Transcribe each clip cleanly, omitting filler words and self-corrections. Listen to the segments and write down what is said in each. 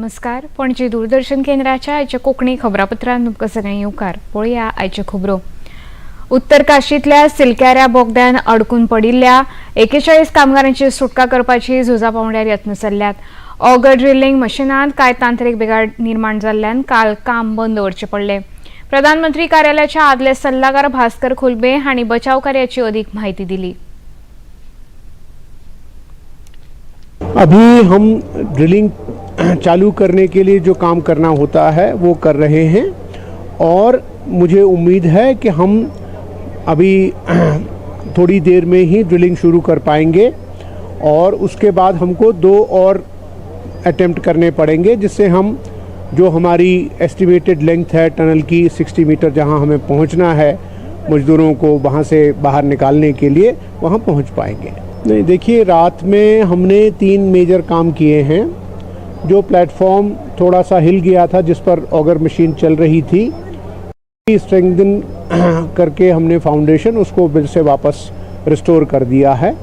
नमस्कार. पणजी दूरदर्शन केंद्राच्या आयच्या कोकणी खबरापत्रांत तुमकां सगळ्यांक येवकार. पळया आयच्यो खबरो. उत्तर काशींतल्या सिलक्याऱ्या बोगद्यान अडकून पडिल्ल्या 41 कामगारांची सुटका करपाची झुजा पांवड्यार यत्न चल्ल्यात. ऑगर ड्रिलिंग मशिनांत कांय तांत्रीक बिघाड निर्माण जाल्ल्यान काल काम बंद दवरचें पडलें. प्रधानमंत्री कार्यालयाच्या आदले सल्लागार भास्कर खुलबे हांणी बचाव कार्याची अदीक माहिती दिली. अभी हम ड्रिलिंग चालू करने के लिए जो काम करना होता है वो कर रहे हैं और मुझे उम्मीद है कि हम अभी थोड़ी देर में ही ड्रिलिंग शुरू कर पाएंगे और उसके बाद हमको 2 और अटेम्प्ट करने पड़ेंगे, जिससे हम जो हमारी एस्टिमेटेड लेंथ है टनल की 60 मीटर जहां हमें पहुंचना है मजदूरों को वहां से बाहर निकालने के लिए, वहां पहुंच पाएंगे. नहीं, देखिए, रात में हमने 3 मेजर काम किए हैं. जो प्लेटफॉर्म थोड़ा सा हिल गया था जिस पर ऑगर मशीन चल रही थी, स्ट्रेंथन करके हमने फाउंडेशन उसको फिर से वापस रिस्टोर कर दिया है.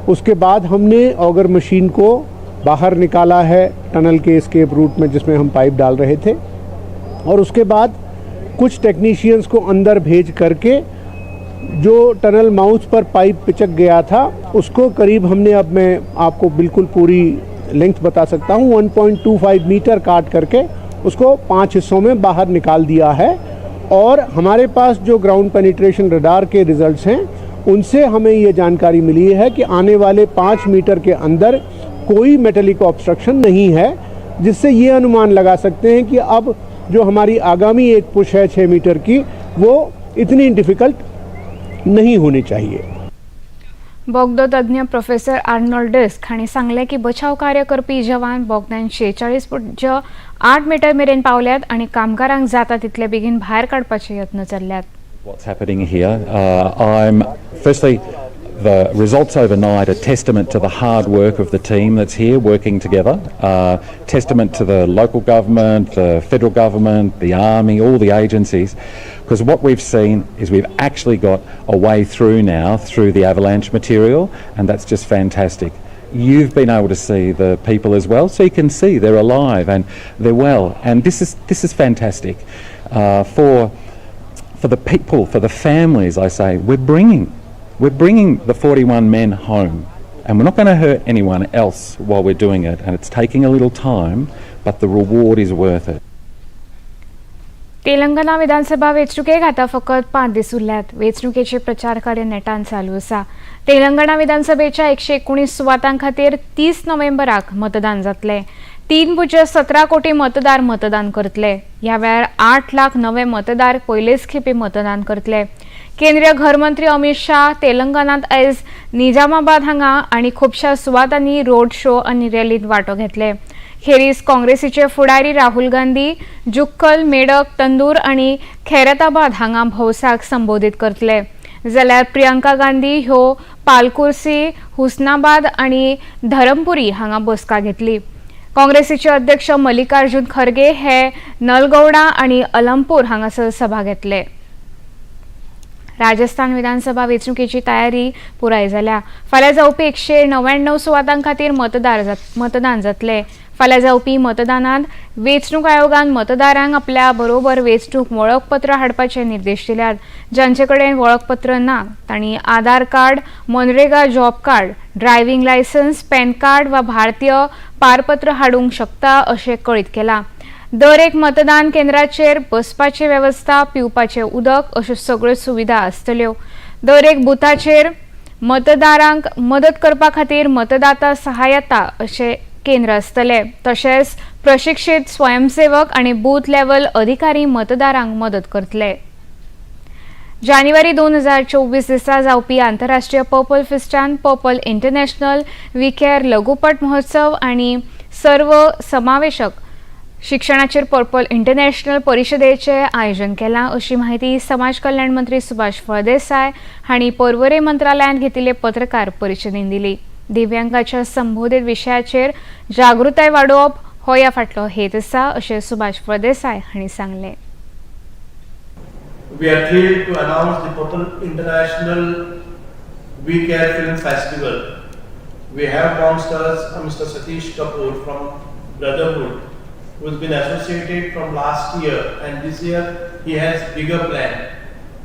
उसके बाद हमने ऑगर मशीन को बाहर निकाला है टनल के एस्केप रूट में जिसमें हम पाइप डाल रहे थे, और उसके बाद कुछ टेक्नीशियंस को अंदर भेज करके जो टनल माउथ पर पाइप पिचक गया था उसको करीब हमने, अब मैं आपको बिल्कुल पूरी लेंथ बता सकता हूँ, 1.25 मीटर काट करके उसको 5 हिस्सों में बाहर निकाल दिया है. और हमारे पास जो ग्राउंड पेनिट्रेशन रडार के रिजल्ट्स हैं उनसे हमें ये जानकारी मिली है कि आने वाले 5 मीटर के अंदर कोई मेटेलिक ऑब्स्ट्रक्शन नहीं है, जिससे ये अनुमान लगा सकते हैं कि अब जो हमारी आगामी एक पुश है 6 मीटर की, वो इतनी डिफ़िकल्ट नहीं होनी चाहिए. बोगदो तज्ञ प्रोफेसर आर्नोल्ड डिस्क हांणी सांगलें की बचाव कार्य करपी जवान बोगद्यान 46.8 मीटर मेरेन पावल्यात आनी कामगारांक जाता तितले बेगीन भायर काडपाचे यत्न चल्ल्यात. What's happening here? Firstly, the results overnight are testament to the hard work of the team that's here working together, testament to the local government, the federal government, the army, all the agencies, because what we've seen is we've actually got a way through now through the avalanche material, and that's just fantastic. You've been able to see the people as well, so you can see they're alive and they're well, and this is fantastic. For the people, for the families, I say, we're bringing the 41 men home, and we're not going to hurt anyone else while we're doing it, and it's taking a little time, but the reward is worth it. Telangana विधानसभा वेंचणुकेक आतां फकत 5 दीस उरल्यात. वेंचणुकेचे प्रचार कार्य नेटान चालू आसा. तेलंगणा विधानसभेच्या 119 सुवातां खातीर 30 नोव्हेंबराक मतदान जातलें. 3.17 कोटी मतदार मतदान करतले. ह्या वेळार 8 लाख नवे मतदार पयलेच खेपे मतदान करतले. केंद्रीय घरमंत्री अमित शाह तेलंगणांत आयज निजामाबाद हांगा आनी खुबशा सुवातांनी रोड शो आनी रॅलींत वांटो घेतले. खेरीज काँग्रेसीचे फुडारी राहुल गांधी जुक्कल, मेडक, तंदूर आनी खैरताबाद हांगा भौसाक संबोधीत करतले. जाल्यार प्रियंका गांधी ह्यो पालकुर्सी, हुस्नाबाद आनी धरमपुरी हांगा बसका घेतली. काँग्रेसीचे अध्यक्ष मल्लिकार्जुन खरगे हे नलगौडा आनी अलमपूर हांगासर सभा घेतले. राजस्थान विधानसभा वेंचणुकेची तयारी पुराय जाल्या. फाल्यां जावपी 199 सुवातां खातीर मतदान जातले. फाल्यां जावपी मतदानांत वेंचणूक आयोगान मतदारांक आपल्या बरोबर वेंचणूक वळखपत्र हाडपाचे निर्देश दिल्यात. जांचे कडेन वळखपत्र ना तांणी आधार कार्ड, मनरेगा job card, driving licence, PAN card वा भारतीय पारपत्र हाडूंक शकता अशें कळीत केलां. दर एक मतदान केंद्राचेर बसपाची वेवस्था, पिवपाचें उदक अश्यो सगळ्यो सुविधा आसतल्यो. दर एक बुथाचेर मतदारांक मदत करपा खातीर मतदाता सहायता अशें केंद्र आसतले. तशेंच प्रशिक्षीत स्वयंसेवक आनी बूथ लेव्हल अधिकारी मतदारांक मदत करतले. जानेवारी 2024 दिसा जावपी आंतरराष्ट्रीय पर्पल फिस्टान पर्पल इंटरनॅशनल विकेर लघुपट महोत्सव आनी सर्व समावेशक शिक्षणाचेर पर्पल इंटरनॅशनल परिशदेचे आयोजन केलां अशी माहिती समाज कल्याण मंत्री सुभाष फळदेसाय हांणी पर्वरे मंत्रालयात घेतिल्ले पत्रकार परिशदेंत दिली. दिव्यांगाच्या संबोधीत विशयाचेर जागृताय वाडोवप हो ह्या फाटलो हेत आसा अशें सुभाष फळदेसाय हांणी सांगलें. We are thrilled to announce the Purple International We Care Film Festival. We have amongst us Mr. Satish Kapoor from Brotherhood, who's been associated from last year, and this year he has bigger plan.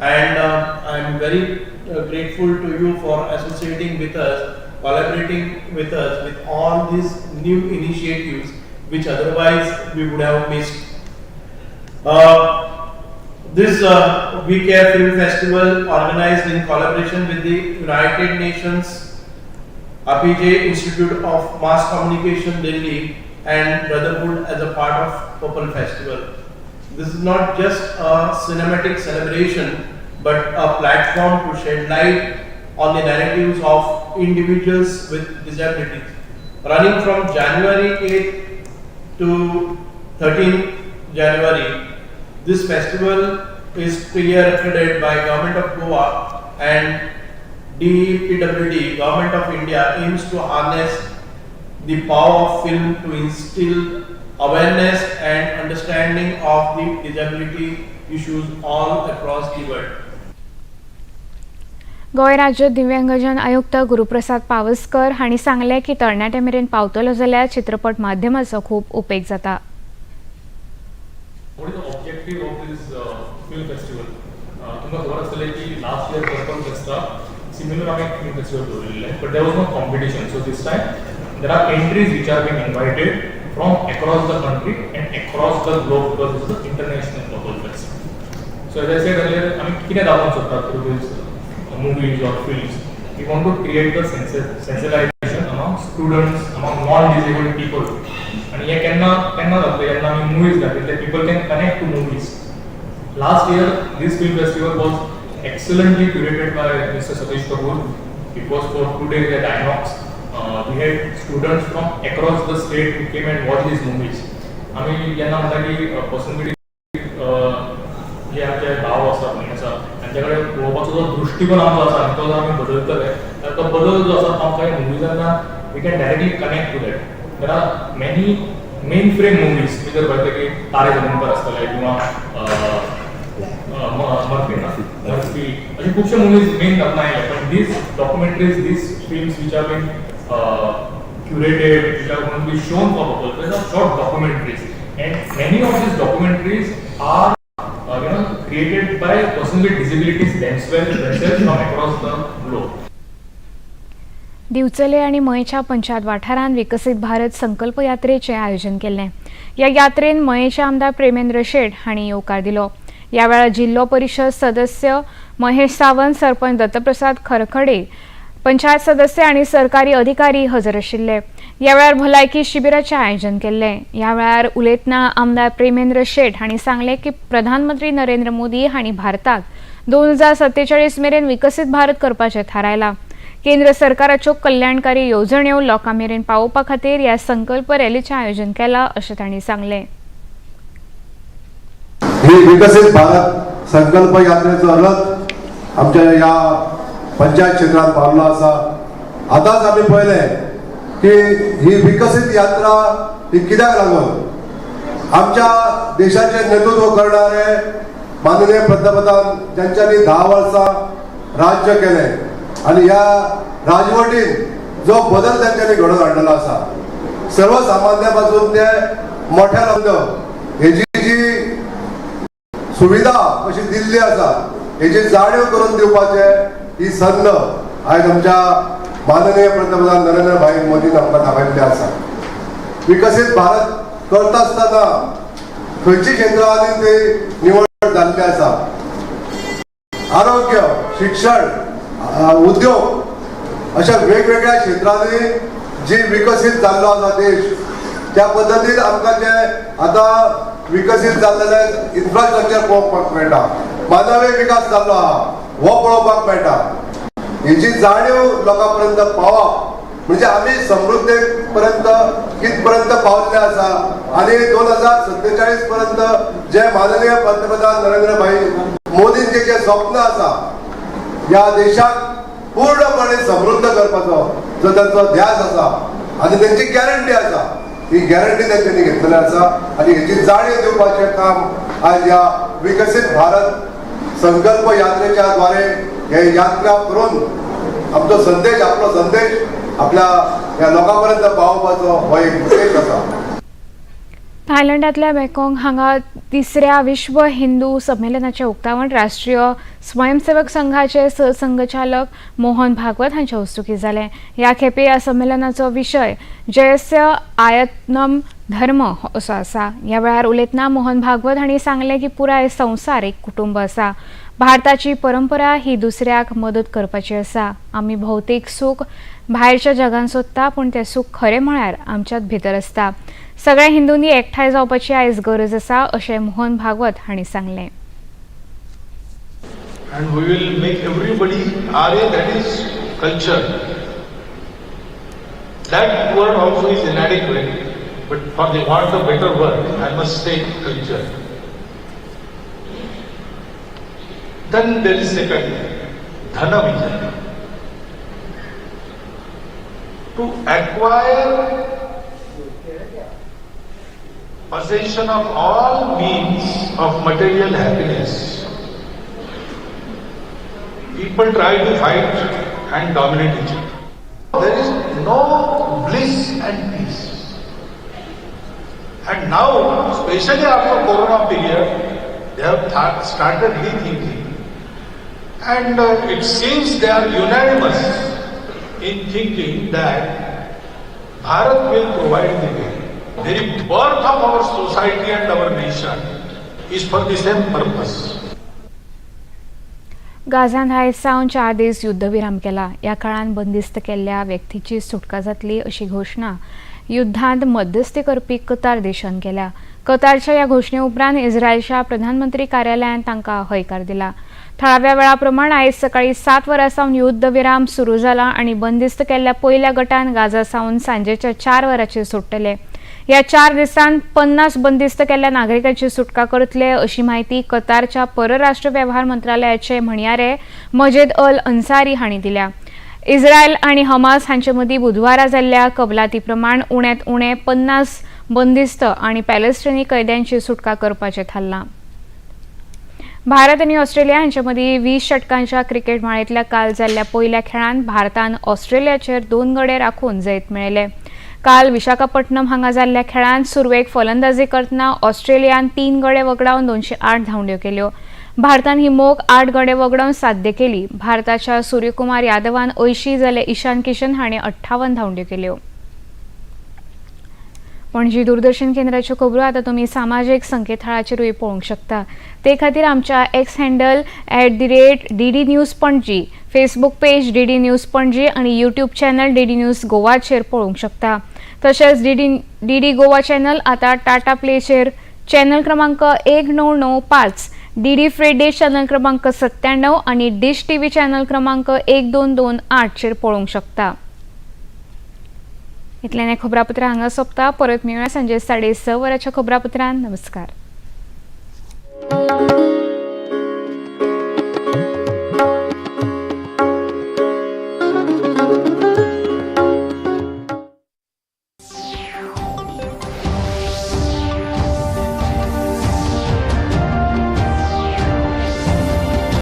And I'm very grateful to you for associating with us, collaborating with us with all these new initiatives which otherwise we would have missed. This We Care Film Festival, organized in collaboration with the United Nations, APJ Institute of Mass Communication Delhi, and Brotherhood as a part of Purple Festival. This is not just a cinematic celebration, but a platform to shed light on the narratives of individuals with disabilities. Running from January 8th to 13th January, this festival is peer accredited by Government of Goa, and DPWD, Government of India, aims to harness the power of film to instill awareness and understanding of the disability issues all across the world. Goa राज्य दिव्यांगजन आयुक्त गुरुप्रसाद पावसकर हांणी सांगले की तरणाटे मेरेन पावतलो जाल्यार चित्रपट माध्यमाचो खूब उपेग जाता. What is the objective of this film festival? तुमकां खबर आसतलें की last year Purple Festa similar आमी film festival दवरिल्लें, but there was no competition. So this time there are entries which are being invited from across the country and across the globe, because this is the international Purple Fest. So as I said earlier, आमी कितें दाखोवंक सोदता through this movies or films? We want to create the sensitization among students, among non-disabled people. And here केन्ना जातलें जेन्ना आमी movies दाखयले, people can connect to movies. Last year this film festival was excellently curated by Mr. Satish Kapoor. It was for 2 days at INOX. We had students from across the state who came and watched these movies. आमी जेन्ना म्हणटा की personally जे आमचे भाव आसा भयण आसा तांचे कडेन पळोवपाचो जो दृश्टिकोन आमचो आसा आनी तो जर आमी बदलतले जाल्यार तो बदल जो आसा तो आमकां मुविजांना we can directly connect to that. There are many main frame movies मी जर पळयतले की तारे जमीन पर आसतले किंवा मर्फी अशे खुबशे मुवीज मेन जावना आयले, पण these documentaries, these films which are been curated, which are going to be shown for people. These are short documentaries, and many of these documentaries are created by persons with disabilities themselves from across the globe. दिवचले आणि मयेच्या पंचायत वाठारांत विकसित भारत संकल्प यात्रेचे आयोजन केले. या यात्रेन मयेचे आमदार प्रेमेंद्र शेठ हांणी येवकार दिलो. या वेळार जिल्लो परिषद सदस्य महेश सावंत, सरपंच दत्तप्रसाद खरखडे, पंचायत सदस्य आणि सरकारी अधिकारी हजर आशिल्ले. या वेळार भलायकी शिबिराचे आयोजन केले. या वेळार उलयतना आमदार प्रेमेंद्र शेठ हांणी सांगले की प्रधानमंत्री नरेंद्र मोदी हांणी भारताक 2047 मेरेन विकसित भारत करपाचें थारायला. केंद्र सरकाराच्यो कल्याणकारी येवजण्यो लोकां मेरेन पावोवपा खातीर ह्या संकल्प रॅलीचें आयोजन केलां अशें तांणी सांगलें. ही विकसित भारत संकल्प यात्रेचो अर्थ आमच्या या पंचायत क्षेत्रात पावलो आसा. आतांच आमी पळयलें की ही विकसित यात्रा ही कित्याक लागून आमच्या देशाचे नेतृत्व करणारे माननीय पंतप्रधान ज्यांच्यानी 10 वर्सां राज्य केलें आणि ह्या राजवटीन जो बदल त्यांच्यानी घडोवन हाडलेलो आसा, सर्वसामान्या पासून ते मोठ्या लोकांक हेजी जी सुविधा कशी दिल्ली आसा हेची जाणीव करून दिवपाचे ही संद आयज आमच्या माननीय पंतप्रधान नरेंद्र भाई मोदीन आमकां दाखयल्ली आसा. विकसित भारत करता आसतना खंयची क्षेत्रांनी ती निवड जाल्ली आसा. आरोग्य, शिक्षण, उद्योग अशा वेगवेगळ्या क्षेत्रांनी जी विकसित जाल्लो आसा देश, त्या पद्दतीन आमकां जे आतां विकसित जाल्लेले इन्फ्रास्ट्रक्चर पळोवपाक मेळटा, मानवी विकास जाल्लो आहा हो पळोवपाक मेळटा. हेची जाणीव लोकां पर्यंत पावप म्हणजे आमी समृद्धे पर्यंत कितपर्यंत पावल्ले आसा आणि 2047 पर्यंत जे माननीय पंतप्रधान नरेंद्र भाई मोदींचे जे स्वप्न आसा या देशाक पूर्णपणे समृद्ध करपाचो जो त्यांचो ध्यास आसा आणि त्यांची गॅरंटी आसा, ही गॅरंटी त्यांनी घेतलेली आसा आणि हेची जाणीव दिवपाचें काम आज या विकसित भारत संकल्प यात्रेच्या द्वारे हे यात्रा करून आमचो संदेश, आपलो संदेश आपल्या या लोकांपर्यंत पावोवपाचो हो एक उद्देश आसा. थायलंडातल्या बँकॉक हांगा तिसऱ्या विश्व हिंदू संमेलनाच्या उक्तावण राष्ट्रीय स्वयंसेवक संघाचे सहसंघचालक मोहन भागवत हांच्या हस्तुकी जाले। ह्या खेपे ह्या संमेलनाचो विशय जयस्य आयतनम धर्म असो आसा। ह्या वेळार उलयतना मोहन भागवत हांणी सांगले की पुराय संवसार एक कुटुंब आसा। भारताची परंपरा ही दुसऱ्याक मदत करपाची आसा। आमी भौतिक सुख भायरच्या जगान सोदता, पण ते सुख खरें म्हळ्यार आमच्यात भितर आसता। सगळ्या हिंदूंनी एकठांय जावपाची आयज गरज आसा अशें मोहन भागवत हांणी सांगलें। And we will make everybody Arya, that is culture. That word also is inadequate, but for the want of better word, I must say culture. Then there is second, Dhana Vijay. To acquire possession of all means of material happiness, people try to fight and dominate each other. There is no bliss and peace. And now, especially after Corona period, they have started rethinking. And it seems they are unanimous in thinking that Bharat will provide the way. The very birth of our society and our nation is for the same purpose. गाझान आयज सावन 4 दीस युद्धविराम केला। या काळान बंदिस्त केल्ल्या व्यक्तीची सुटका जातली अशी घोषणा युद्धांत मध्यस्थी करपी कतार देशान केल्या। कतारच्या या घोषणे उपरांत इस्रायलच्या प्रधानमंत्री कार्यालयान तांकां हयकार दिला। थळाव्या वेळा प्रमाण आयज सकाळी 7 वरां सावन युद्धविराम सुरू जाला आणि बंदिस्त केल्ल्या पयल्या गटान गाझा सावन सांजेच्या 4 वरांचेर सुट्टले। या 4 दिसांत 50 बंदिस्त केल्ल्या नागरिकांची सुटका करतले अशी माहिती कतारच्या परराष्ट्र वेव्हार मंत्रालयाचे म्हणयारे मजेद अल अन्सारी हांणी दिल्या। इस्रायल आणि हमास हांचे मदीं बुधवारा जाल्ल्या कबलाती प्रमाण उण्यांत उणे 50 बंदिस्त आणि पॅलेस्टिनी कैद्यांची सुटका करपाचें थारलां। भारत आणि ऑस्ट्रेलिया हांचे मदीं 20 षटकांच्या क्रिकेट माळेंतल्या काल जाल्ल्या पयल्या खेळांत भारतान ऑस्ट्रेलियाचेर 2 गडे राखून जैत मेळयले। काल विशाखापट्टणम हांगा जाल्ल्या खेळांत सुरवेक फलंदाजी करतना ऑस्ट्रेलियान 3 गडे वगडावन 208 धांवड्यो केल्यो। भारतान ही मोख 8 गडे वगडावन साध्य केली। भारताच्या सूर्यकुमार यादवान 80 जाल्यार ईशान किशन हाणें 58 धांवड्यो केल्यो। पणजी दूरदर्शन केंद्राच्यो खबरो आतां तुमी सामाजीक संकेतथळाचेरूय पळोवंक शकता। ते खातीर आमच्या x handle @DD news Panaji, Facebook page DD news Panaji आणि यूट्यूब चॅनल DD न्यूज गोवाचेर पळोवंक शकता। तशेंच DD गोवा चॅनल आतां टाटा प्लेचेर चॅनल क्रमांक 1995, DD फ्री डिश चॅनल क्रमांक 97 आणि डिश TV चॅनल क्रमांक 1228 चेर पळोवंक शकता। इतल्यान खबरापत्र हांगा सोंपता। परत मेळुया सांजे 6:30 वरांच्या खबरापत्रांत। नमस्कार।